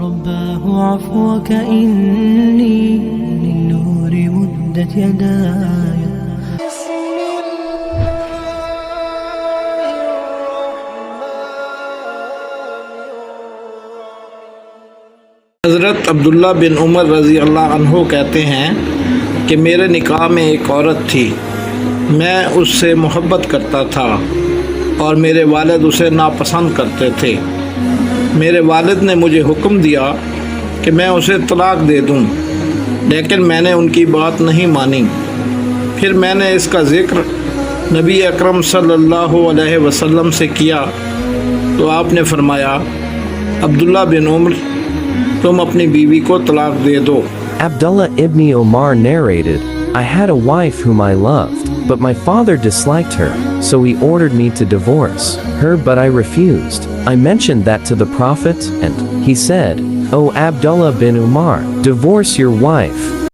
رباه عفوك إني للنور مدت يداي हज़रत अब्दुल्ला बिन उमर रज़ी अल्लाह अन्हु कहते हैं कि मेरे निकाह में एक औरत थी। मैं उससे मोहब्बत करता था और मेरे वालिद उसे नापसंद करते थे। मेरे वालिद ने मुझे हुक्म दिया कि मैं उसे तलाक दे दूं, लेकिन मैंने उनकी बात नहीं मानी। फिर मैंने इसका ज़िक्र नबी अकरम सल्लल्लाहु अलैहि वसल्लम से किया तो आपने फरमाया, अब्दुल्ला बिन उमर, तुम अपनी बीवी को तलाक दे दो। Abdullah ibn Omar narrated, I had a wife whom I loved, but my father disliked her, so he ordered me to divorce her, but I refused. I mentioned that to the Prophet, and he said, O Abdullah bin Umar, divorce your wife,